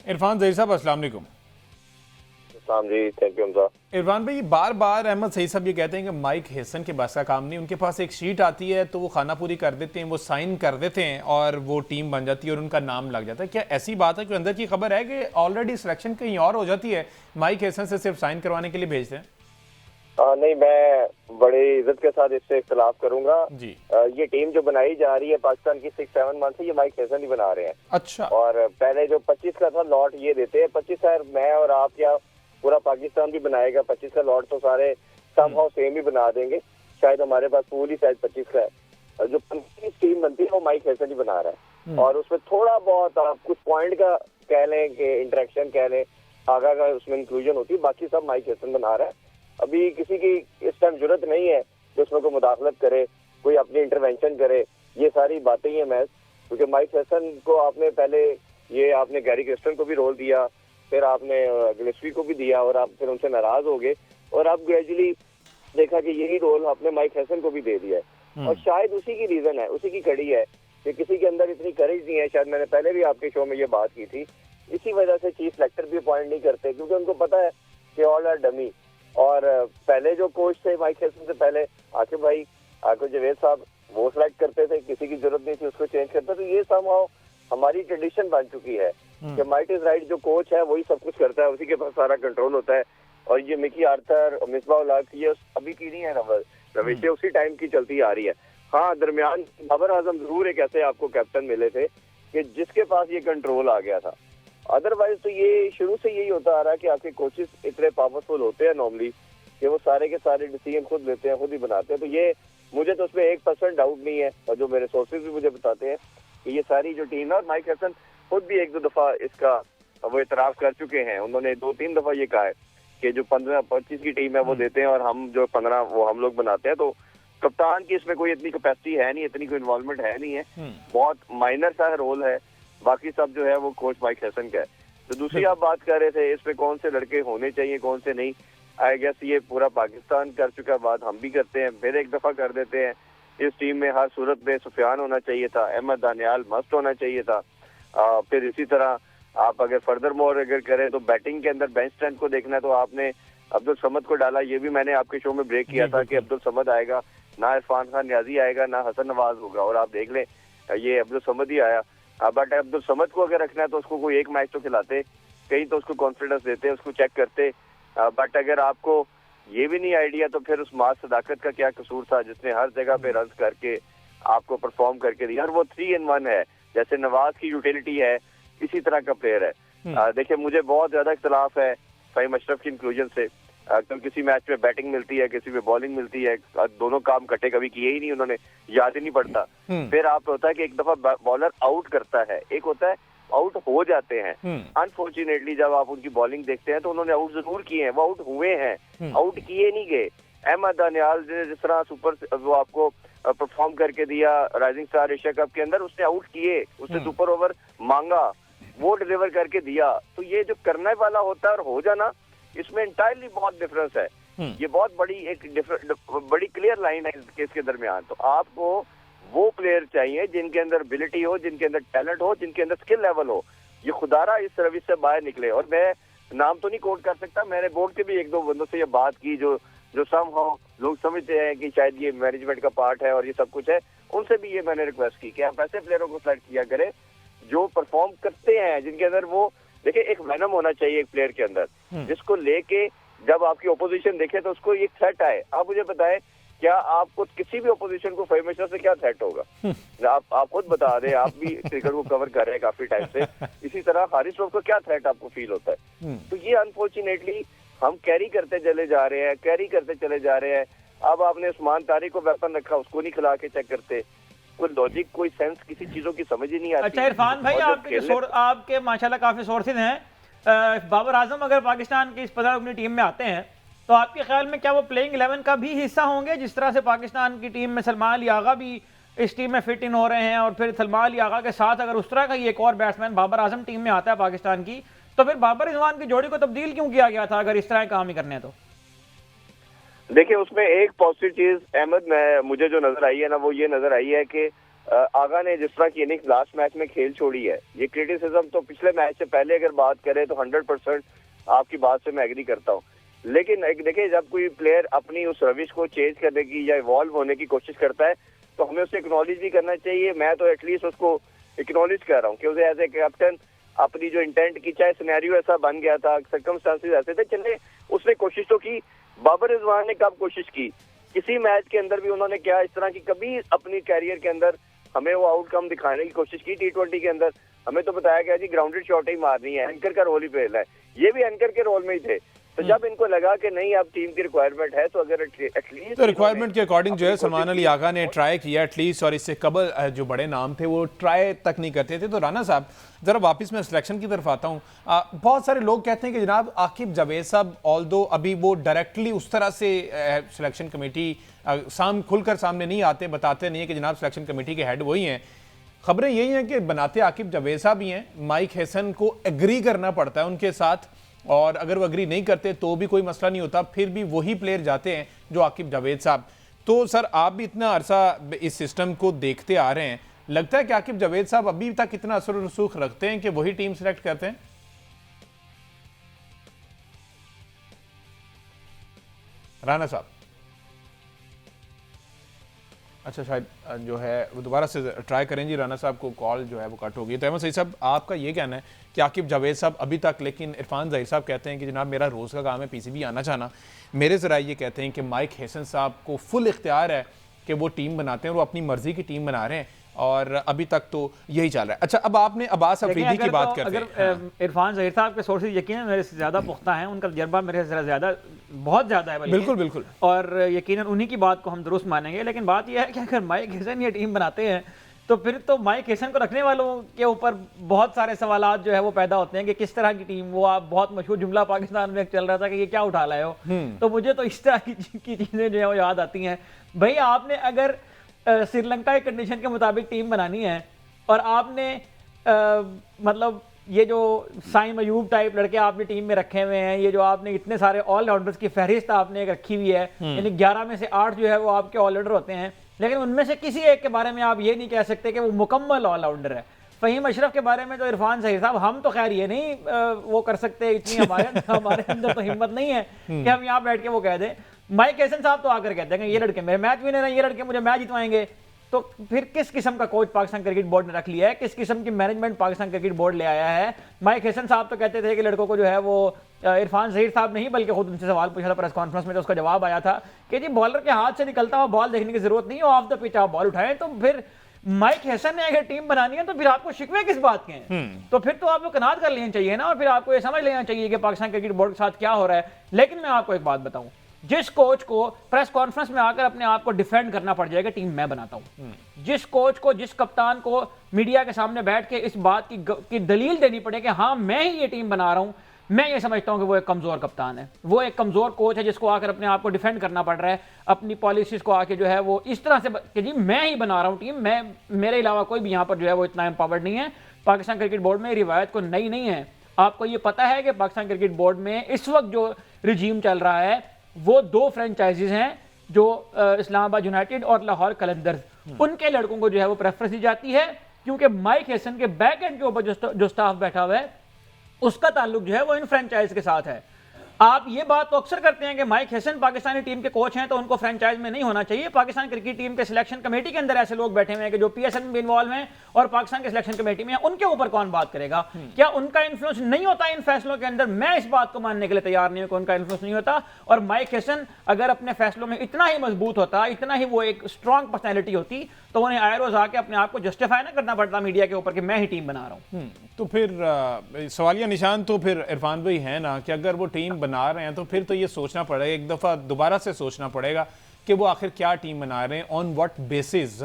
इरफान ज़हीर साहब अस्सलाम वालेकुम। जी, थैंक यू हमजा। इरफान भाई, बार बार अहमद सईद साहब ये कहते हैं कि माइक हैसन के बस का काम नहीं, उनके पास एक शीट आती है तो वो खाना पूरी कर देते हैं, वो साइन कर देते हैं और वो टीम बन जाती है और उनका नाम लग जाता है। क्या ऐसी बात है कि अंदर की खबर है कि ऑलरेडी सिलेक्शन कहीं और हो जाती है, माइक हैसन से सिर्फ साइन करवाने के लिए भेजते हैं? नहीं, मैं बड़ी इज्जत के साथ इससे इख्तलाफ करूंगा जी। ये टीम जो बनाई जा रही है पाकिस्तान की 6-7 मंथ से, ये माइक हैसन ही बना रहे हैं। अच्छा। और पहले जो 25 का था लॉट ये देते हैं, 25 का मैं और आप या पूरा पाकिस्तान भी बनाएगा 25 का लॉट, तो सारे समहाउ सेम ही बना देंगे। शायद हमारे पास पूरी शायद 25 का है, और जो 25 टीम बनती है वो माइक हैसन ही बना रहा है। और उसमें थोड़ा बहुत आप कुछ पॉइंट का कह लें कि इंटरेक्शन कह लें, आगा का उसमें इंक्लूजन होती है, बाकी सब माइक हैसन बना रहा है। अभी किसी की इस टाइम जरूरत नहीं है कि उसमें कोई मुदाखलत करे, कोई अपनी इंटरवेंशन करे, ये सारी बातें ही है मैच। क्योंकि माइक हैसन को आपने पहले आपने गैरी क्रिस्टन को भी रोल दिया, फिर आपने गिलेस्पी को भी दिया, और आप फिर उनसे नाराज हो गए, और आप ग्रेजुअली देखा कि यही रोल आपने माइक हैसन को भी दे दिया है। और शायद उसी की रीजन है, उसी की कड़ी है कि किसी के अंदर इतनी करेज नहीं है। शायद मैंने पहले भी आपके शो में ये बात की थी, इसी वजह से चीफ सेलेक्टर भी अपॉइंट नहीं करते, क्योंकि उनको पता है कि ऑल आर डमी। और पहले जो कोच थे माइक हैसन से पहले आकिब भाई, आकिब जावेद साहब, वो सिलेक्ट करते थे, किसी की जरूरत नहीं थी उसको चेंज करते। तो ये समहाउ हमारी ट्रेडिशन बन चुकी है कि माइट इज राइट, जो कोच है वही सब कुछ करता है, उसी के पास सारा कंट्रोल होता है। और ये मिकी आर्थर, मिसबाह उल हक, ये अभी की नहीं है रविश, उसी टाइम की चलती आ रही है। हाँ, दरमियान बाबर आजम जरूर एक ऐसे आपको कैप्टन मिले थे कि जिसके पास ये कंट्रोल आ गया था। अदरवाइज तो ये शुरू से यही होता आ रहा है कि आपके कोचेस इतने पावरफुल होते हैं नॉर्मली कि वो सारे के सारे डिसीजन खुद लेते हैं, खुद ही बनाते हैं। तो ये मुझे तो उसमें 1% डाउट नहीं है, और जो मेरे सोर्सेज भी मुझे बताते हैं कि ये सारी जो टीम है, और माइक हैसन खुद भी 1-2 दफा इसका वो इतराफ कर चुके हैं। उन्होंने 2-3 दफा ये कहा है कि जो 15-25 की टीम है वो देते हैं और हम जो 15 वो हम लोग बनाते हैं। तो कप्तान की इसमें कोई इतनी कैपेसिटी है नहीं, इतनी कोई इन्वॉल्वमेंट है नहीं है, बहुत माइनर सा रोल है, बाकी सब जो है वो कोच माइक हैसन का है। तो दूसरी आप बात कर रहे थे इसमें कौन से लड़के होने चाहिए कौन से नहीं, आई गेस ये पूरा पाकिस्तान कर चुका, बात हम भी करते हैं, फिर एक दफा कर देते हैं। इस टीम में हर सूरत में सुफियान होना चाहिए था, अहमद दानियाल मस्ट होना चाहिए था। फिर इसी तरह आप अगर फर्दर मोर अगर करें तो बैटिंग के अंदर बेंच स्ट्रेंथ को देखना है, तो आपने अब्दुल समद को डाला। ये भी मैंने आपके शो में ब्रेक किया था कि अब्दुल समद आएगा, ना इरफान खान न्याजी आएगा, ना हसन नवाज होगा, और आप देख लें ये अब्दुल समद ही आया। बट अब्दुल समद को अगर रखना है तो उसको कोई एक मैच तो खिलाते, कहीं तो उसको कॉन्फिडेंस देते, उसको चेक करते। बट अगर आपको ये भी नहीं आइडिया तो फिर उस मास सदाकत का क्या कसूर था, जिसने हर जगह पे रन करके आपको परफॉर्म करके दिया। और वो 3-in-1 है, जैसे नवाज की यूटिलिटी है, इसी तरह का प्लेयर है। देखिए, मुझे बहुत ज्यादा इख्तलाफ है फहीम अशरफ की इंक्लूजन से। तो किसी मैच में बैटिंग मिलती है, किसी में बॉलिंग मिलती है, दोनों काम कटे कभी किए ही नहीं उन्होंने, याद ही नहीं पड़ता। फिर आप होता है कि एक दफा बॉलर आउट करता है, एक होता है आउट हो जाते हैं। अनफॉर्चुनेटली जब आप उनकी बॉलिंग देखते हैं तो उन्होंने आउट जरूर किए हैं, वो आउट हुए हैं, आउट किए नहीं गए। अहमद दानियाल ने जिस तरह सुपर वो आपको परफॉर्म करके दिया राइजिंग स्टार एशिया कप के अंदर, उसने आउट किए, उसने सुपर ओवर मांगा, वो डिलीवर करके दिया। तो ये जो करने वाला होता है और हो जाना, इसमें इंटायरली बहुत डिफरेंस है। ये बहुत बड़ी क्लियर लाइन है इसके दरमियान। तो आपको वो प्लेयर चाहिए जिनके अंदर एबिलिटी हो, जिनके अंदर टैलेंट हो, जिनके अंदर स्किल लेवल हो। ये खुदारा इस सर्विस से बाहर निकले। और मैं नाम तो नहीं कोट कर सकता, मैंने बोर्ड के भी 1-2 बंदों से ये बात की जो समहाउ लोग समझते हैं कि शायद ये मैनेजमेंट का पार्ट है और ये सब कुछ है, उनसे भी ये मैंने रिक्वेस्ट की कि आप ऐसे प्लेयरों को सिलेक्ट किया करें जो परफॉर्म करते हैं, जिनके अंदर वो देखिए एक वेनम होना चाहिए एक प्लेयर के अंदर, जिसको लेके जब आपकी ओपोजिशन देखे तो उसको ये थ्रेट आए। आप मुझे बताएं, क्या आपको किसी भी ओपोजिशन को फहीम अशरफ से क्या थ्रेट होगा? आप खुद बता दें, आप भी क्रिकेट को कवर कर रहे हैं काफी टाइम से। इसी तरह हारिस रऊफ को क्या थ्रेट आपको फील होता है? तो ये अनफॉर्चुनेटली हम कैरी करते चले जा रहे हैं। अब आपने उस्मान तारिक को वेपन रखा, उसको नहीं खिला के चेक करते। कोई लॉजिक, कोई सेंस किसी चीजों की समझ ही नहीं आती। अच्छा इरफान भाई, आपके माशाल्लाह काफी सोर्सेज हैं। बाबर आजम अगर पाकिस्तान की इस 15 अपनी टीम में आते हैं तो आपके ख्याल में क्या वो प्लेइंग 11 का भी हिस्सा होंगे? जिस तरह से पाकिस्तान की टीम में सलमान अली आगा भी इस टीम में फिट इन हो रहे हैं, और फिर सलमान अली आगा के साथ अगर उस तरह का ही एक और बैट्समैन बाबर आजम टीम में आता है पाकिस्तान की, तो फिर बाबर रिजवान की जोड़ी को तब्दील क्यों किया गया था अगर इस तरह काम ही करने हैं तो? देखिए, उसमें एक पॉजिटिव चीज अहमद मुझे जो नजर आई है ना, वो ये नजर आई है कि आगा ने जिस तरह की इनिंग्स लास्ट मैच में खेल छोड़ी है, ये क्रिटिसिज्म तो पिछले मैच से पहले अगर बात करें तो 100% आपकी बात से मैं एग्री करता हूँ। लेकिन देखिए, जब कोई प्लेयर अपनी उस रविश को चेंज करने की या इवॉल्व होने की कोशिश करता है तो हमें उसे एक्नॉलेज भी करना चाहिए। मैं तो एटलीस्ट उसको एक्नॉलेज कर रहा हूँ कि उसे एज ए कैप्टन अपनी जो इंटेंट की, चाहे सिनेरियो ऐसा बन गया था, सर्कमस्टांसेस ऐसे थे, चले उसने कोशिश तो की। बाबर रिजवान ने कब कोशिश की? किसी मैच के अंदर भी उन्होंने क्या इस तरह की कभी अपनी कैरियर के अंदर हमें वो आउटकम दिखाने की कोशिश की? T20 के अंदर हमें तो बताया गया जी ग्राउंडेड शॉट ही मारनी है, एंकर का रोल ही खेलना है। ये भी एंकर के रोल में ही थे। तो जब इनको लगा कि नहीं अब टीम की रिक्वायरमेंट है तो अगर एटलीस्ट तो रिक्वायरमेंट के अकॉर्डिंग जो है सलमान अली आगा ने ट्राई किया एटलीस्ट, और इससे कबल जो बड़े नाम थे वो ट्राई तक नहीं करते थे। तो राना साहब जरा वापस मैं सिलेक्शन की तरफ आता हूँ। बहुत सारे लोग कहते हैं कि जनाब आकिब जावेद साहब ऑल्दो अभी वो डायरेक्टली उस तरह से सिलेक्शन कमेटी खुलकर सामने नहीं आते, बताते नहीं है कि जनाब सिलेक्शन कमेटी के हेड वही हैं। खबरें यही हैं कि बनाते आकिब जावेद साहब ही हैं, माइक हैसन को एग्री करना पड़ता है उनके साथ, और अगर वो एग्री नहीं करते तो भी कोई मसला नहीं होता, फिर भी वही प्लेयर जाते हैं जो आकिब जावेद साहब। तो सर आप भी इतना अरसा इस सिस्टम को देखते आ रहे हैं, लगता है कि आकिब जावेद साहब अभी तक इतना असर रसूख रखते हैं कि वही टीम सिलेक्ट करते हैं? राना साहब अच्छा, शायद जो है वो दोबारा से ट्राई करें जी, राना साहब को कॉल जो है वो कट होगी। तो अहमद सईद साहब आपका ये कहना है कि आकिब जावेद साहब अभी तक, लेकिन इरफान ज़हीर साहब कहते हैं कि जनाब मेरा रोज़ का काम है पीसीबी आना जाना। मेरे ज़रा ये कहते हैं कि माइक हैसन साहब को फुल इख्तियार है कि वो टीम बनाते हैं और वो अपनी मर्जी की टीम बना रहे हैं, और अभी तक तो यही चल रहा है। अच्छा, अब आपने अब्बास अफरीदी की बात करते हैं। अगर इरफान ज़हीर साहब के सोर्सेज यकीनन मेरे से ज़्यादा पुख्ता हैं, उनका तजर्बा मेरे से ज़्यादा, बहुत ज़्यादा है, बिल्कुल बिल्कुल, और यकीनन उन्हीं की बात को हम दुरुस्त मानेंगे। लेकिन बात यह है कि अगर माइक हैसन ये टीम बनाते हैं तो फिर तो माइक हैसन को रखने वालों के ऊपर बहुत सारे सवालात जो है वो पैदा होते हैं कि किस तरह की टीम। वो आप बहुत मशहूर जुमला पाकिस्तान में चल रहा था कि ये क्या उठा लाए हो, तो मुझे तो इस तरह की चीज़ें जो है वो याद आती हैं। भाई आपने अगर श्रीलंका के कंडीशन के मुताबिक टीम बनानी है और आपने मतलब ये जो साइम अयूब टाइप लड़के आपने टीम में रखे हुए हैं, ये जो आपने इतने सारे ऑलराउंडर्स की फहरिस्त आपने एक रखी हुई है, यानी 11 में से 8 जो है वो आपके ऑलराउंडर होते हैं, लेकिन उनमें से किसी एक के बारे में आप ये नहीं कह सकते कि वो मुकम्मल ऑलराउंडर है। फ़हीम अशरफ के बारे में तो इरफान ज़हीर साहब, हम तो खैर ये नहीं वो कर सकते, इतनी हमारे अंदर तो हिम्मत नहीं है कि हम यहाँ बैठ के वो कह दें। माइक हैसन साहब तो आकर कहते हैं कि ये लड़के मेरे मैच विनर हैं, ये लड़के मुझे मैच जितवाएंगे। तो फिर किस किस्म का कोच पाकिस्तान क्रिकेट बोर्ड ने रख लिया है, किस किस्म की मैनेजमेंट पाकिस्तान क्रिकेट बोर्ड ले आया है? माइक हैसन साहब तो कहते थे कि लड़कों को जो है वो, इरफान ज़हीर साहब नहीं बल्कि खुद उनसे सवाल पूछा था प्रेस कॉन्फ्रेंस में, तो उसका जवाब आया था कि जी बॉलर के हाथ से निकलता हुआ बॉल देखने की जरूरत नहीं है, ऑफ द पिच आप बॉल उठाएं। तो फिर माइक हैसन ने अगर टीम बनानी है तो फिर आपको शिकवे किस बात के हैं? तो फिर तो आपको कनात कर लेना चाहिए ना, और फिर आपको ये समझ लेना चाहिए कि पाकिस्तान क्रिकेट बोर्ड के साथ क्या हो रहा है। लेकिन मैं आपको एक बात बताऊं, जिस कोच को प्रेस कॉन्फ्रेंस में आकर अपने आप को डिफेंड करना पड़ जाएगा टीम मैं बनाता हूं, जिस कोच को, जिस कप्तान को मीडिया के सामने बैठ के इस बात की दलील देनी पड़े कि हाँ मैं ही ये टीम बना रहा हूं, मैं ये समझता हूं कि वो एक कमजोर कप्तान है, वो एक कमजोर कोच है जिसको आकर अपने आप को डिफेंड करना पड़ रहा है, अपनी पॉलिसीज को आके जो है वो इस तरह से कि जी मैं ही बना रहा हूं टीम, मैं, मेरे अलावा कोई भी यहां पर जो है वो इतना एम्पावर्ड नहीं है। पाकिस्तान क्रिकेट बोर्ड में रिवायत को नई नहीं है। आपको ये पता है कि पाकिस्तान क्रिकेट बोर्ड में इस वक्त जो रिजीम चल रहा है वो 2 फ्रेंचाइजीज हैं, जो इस्लामाबाद यूनाइटेड और लाहौर कलंदर्स, उनके लड़कों को जो है वो प्रेफरेंस दी जाती है, क्योंकि माइक हैसन के बैक एंड के ऊपर जो स्टाफ बैठा हुआ है उसका ताल्लुक जो है वो इन फ्रेंचाइज के साथ है। आप ये बात तो अक्सर करते हैं कि माइक हैसन पाकिस्तानी टीम के कोच हैं तो उनको फ्रेंचाइज में नहीं होना चाहिए। पाकिस्तान क्रिकेट टीम के सिलेक्शन कमेटी के अंदर ऐसे लोग बैठे हुए हैं कि जो पीएसएल में भी इन्वॉल्व हैं और पाकिस्तान के सिलेक्शन कमेटी में हैं, उनके ऊपर कौन बात करेगा? क्या उनका इन्फ्लुएंस नहीं होता इन फैसलों के अंदर? मैं इस बात को मानने के लिए तैयार नहीं हूं कि उनका इन्फ्लुएंस नहीं होता। और माइक हैसन अगर अपने फैसलों में इतना ही मजबूत होता, इतना ही वो एक स्ट्रॉन्ग पर्सनैलिटी होती, तो उन्हें आए रोज आके अपने आप को जस्टिफाई ना करना पड़ता मीडिया के ऊपर कि मैं ही टीम बना रहा हूं। तो फिर सवालिया निशान तो फिर इरफान भाई है ना कि अगर वो टीम बना रहे हैं तो फिर तो ये सोचना पड़ेगा, एक दफ़ा दोबारा से सोचना पड़ेगा कि वो आखिर क्या टीम बना रहे हैं, ऑन व्हाट बेसिस,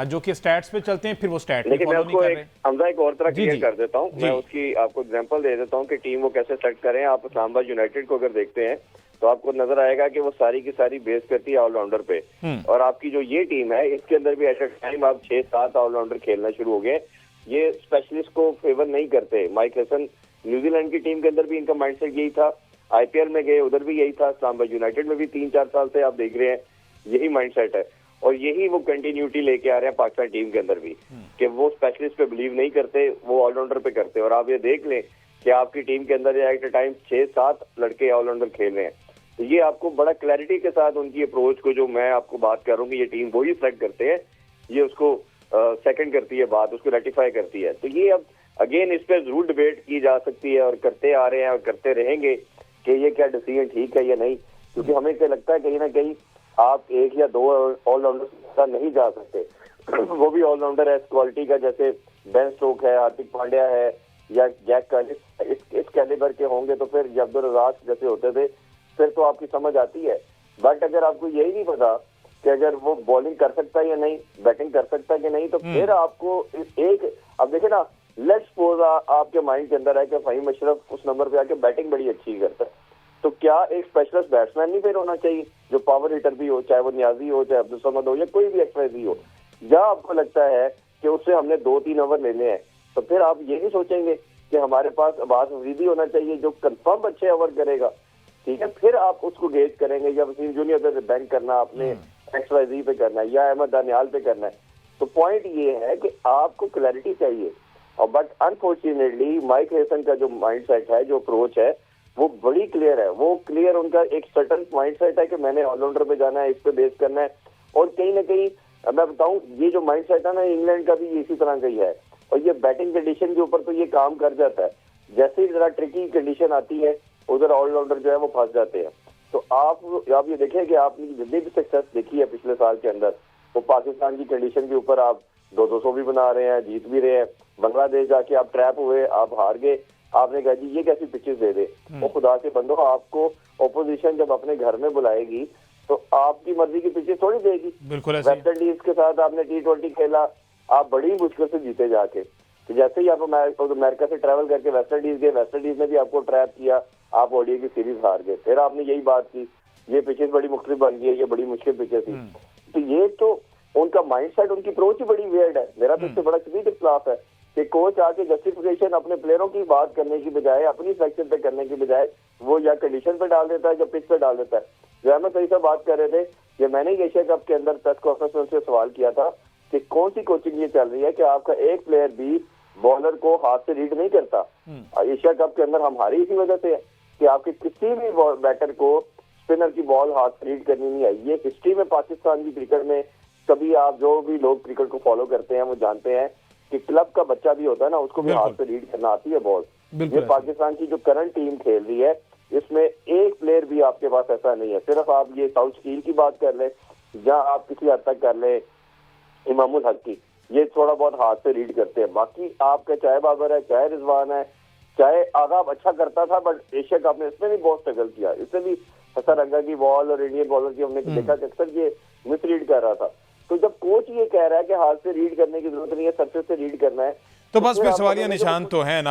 जो कि स्टैट्स पे चलते हैं, फिर वो स्टैट लेकिन मैं उसको एक और तरह क्लियर कर देता हूँ। मैं उसकी आपको एग्जांपल दे देता हूँ कि टीम वो कैसे सेलेक्ट करें। आप इस्लामाबाद यूनाइटेड को अगर देखते हैं तो आपको नजर आएगा कि वो सारी की सारी बेस करती है ऑलराउंडर पे, और आपकी जो ये टीम है इसके अंदर भी एट अ टाइम आप 6-7 ऑलराउंडर खेलना शुरू हो गए। ये स्पेशलिस्ट को फेवर नहीं करते। माइक हैसन न्यूजीलैंड की टीम के अंदर भी इनका माइंडसेट यही था, आईपीएल में गए उधर भी यही था, इस्लामाबाद यूनाइटेड में भी 3-4 साल से आप देख रहे हैं यही माइंडसेट है। और यही वो कंटिन्यूटी लेके आ रहे हैं पाकिस्तान टीम के अंदर भी, कि वो स्पेशलिस्ट पे बिलीव नहीं करते, वो ऑलराउंडर पे करते हैं। और आप ये देख लें कि आपकी टीम के अंदर एट अ टाइम 6-7 लड़के ऑलराउंडर खेल रहे हैं, तो ये आपको बड़ा क्लैरिटी के साथ उनकी अप्रोच को, जो मैं आपको बात कर रहा हूँ कि ये टीम वही सेलेक्ट करते हैं, ये उसको सेकंड करती है बात, उसको रेटिफाई करती है। तो ये अब अगेन इस पर जरूर डिबेट की जा सकती है और करते आ रहे हैं और करते रहेंगे कि ये क्या डिसीजन ठीक है या नहीं, क्योंकि हमें क्या लगता है कहीं ना कहीं आप एक या दो ऑलराउंडर नहीं जा सकते। वो भी ऑलराउंडर है इस क्वालिटी का, जैसे बेन स्टोक है, हार्दिक पांड्या है या जैक कर्लिस, इस कैलिबर के होंगे तो फिर अब्दुल रज़ाक जैसे होते थे, फिर तो आपकी समझ आती है। बट अगर आपको यही नहीं पता कि अगर वो बॉलिंग कर सकता है या नहीं, बैटिंग कर सकता है कि नहीं, तो फिर आपको एक, अब देखे ना, लेट्स सपोज आपके माइंड के अंदर है कि फहीम अशरफ उस नंबर पे आके बैटिंग बड़ी अच्छी करता है, तो क्या एक स्पेशलिस्ट बैट्समैन नहीं फिर होना चाहिए जो पावर हिटर भी हो, चाहे वो नियाजी हो, चाहे अब्दुल समद हो, या कोई भी एक्सवाइजी हो। या आपको लगता है कि उससे हमने 2-3 ओवर लेने हैं, तो फिर आप ये नहीं सोचेंगे कि हमारे पास अब्बास अफरीदी होना चाहिए जो कंफर्म अच्छे ओवर करेगा, ठीक है, फिर आप उसको गेज करेंगे। या वसीम जूनियर पे बैंक करना, आपने एक्सवाइजी पे करना है या अहमद दानियाल पे करना है। तो पॉइंट ये है कि आपको क्लैरिटी चाहिए। और बट अनफॉर्चुनेटली माइक हेसन का जो माइंड सेट है, जो अप्रोच है, वो बड़ी क्लियर है। वो क्लियर उनका एक सर्टन माइंड सेट है कि मैंने ऑलराउंडर पे जाना है, इस पे बेस करना है। और कहीं ना कहीं मैं बताऊं, ये जो माइंड सेट है ना, इंग्लैंड का भी इसी तरह का ही है। और ये बैटिंग कंडीशन के ऊपर तो ये काम कर जाता है, जैसे ही जरा ट्रिकी कंडीशन आती है उधर ऑलराउंडर जो है वो फंस जाते हैं। तो आप ये देखें कि आपने जितनी भी सक्सेस देखी है पिछले साल के अंदर, वो पाकिस्तान की कंडीशन के ऊपर आप 200 भी बना रहे हैं, जीत भी रहे हैं। बांग्लादेश जाके आप ट्रैप हुए, आप हार गए, आपने कहा जी ये कैसी पिचेस दे दे। वो खुदा के बंदो, आपको ओपोजिशन जब अपने घर में बुलाएगी तो आपकी मर्जी की पिचेस थोड़ी देगी। बिल्कुल ऐसे वेस्ट इंडीज के साथ आपने T20 खेला, आप बड़ी मुश्किल से जीते जाके। तो जैसे ही आप अमेरिका से ट्रैवल करके वेस्ट इंडीज गए, वेस्ट इंडीज ने भी आपको ट्रैप किया, आप ओडीआई की सीरीज हार गए। फिर आपने यही बात की, ये पिचेस बड़ी मुख्तलिफ बन गई है, ये बड़ी मुश्किल पिचेस थी। तो ये तो उनका माइंडसेट, उनकी अप्रोच ही बड़ी वियर्ड है। मेरा तो इससे बड़ा शदीद इख्तिलाफ है कि कोच आके जस्टिफिकेशन अपने प्लेयरों की बात करने की बजाय, अपनी सिलेक्शन पे करने की बजाय, वो या कंडीशन पे डाल देता है या पिच पे डाल देता है। जो अहमद सही से बात कर रहे थे, ये मैंने एशिया कप के अंदर प्रेस कॉन्फ्रेंस में उनसे सवाल किया था कि कौन सी कोचिंग ये चल रही है कि आपका एक प्लेयर भी बॉलर को हाथ से रीड नहीं करता। एशिया कप के अंदर हम हारे इसी वजह से कि आपके किसी भी बैटर को स्पिनर की बॉल हाथ से रीड करनी नहीं आई। ये हिस्ट्री में पाकिस्तान की क्रिकेट में कभी, आप जो भी लोग क्रिकेट को फॉलो करते हैं वो जानते हैं कि क्लब का बच्चा भी होता है ना, उसको भी हाथ से रीड करना आती है बॉल। ये पाकिस्तान की जो करंट टीम खेल रही है, इसमें एक प्लेयर भी आपके पास ऐसा नहीं है। सिर्फ आप ये साउथ शकील की बात कर लें, जहां आप किसी हद तक कर लें इमामुल हक की, ये थोड़ा बहुत हाथ से रीड करते हैं। बाकी आपका चाहे बाबर है, चाहे रिजवान है, चाहे आगाब अच्छा करता था, बट एशिया कप में इसमें भी बहुत स्ट्रगल किया। इसमें भी हसन रंगा की बॉल और इंडियन बॉलर की हमने देखा कि अक्सर ये मिस रीड कर रहा था। तो जब कोच ये कह रहा है कि हाथ से रीड करने की जरूरत नहीं है, सरफेस से रीड करना है, तो बस फिर सवालिया निशान तो है ना।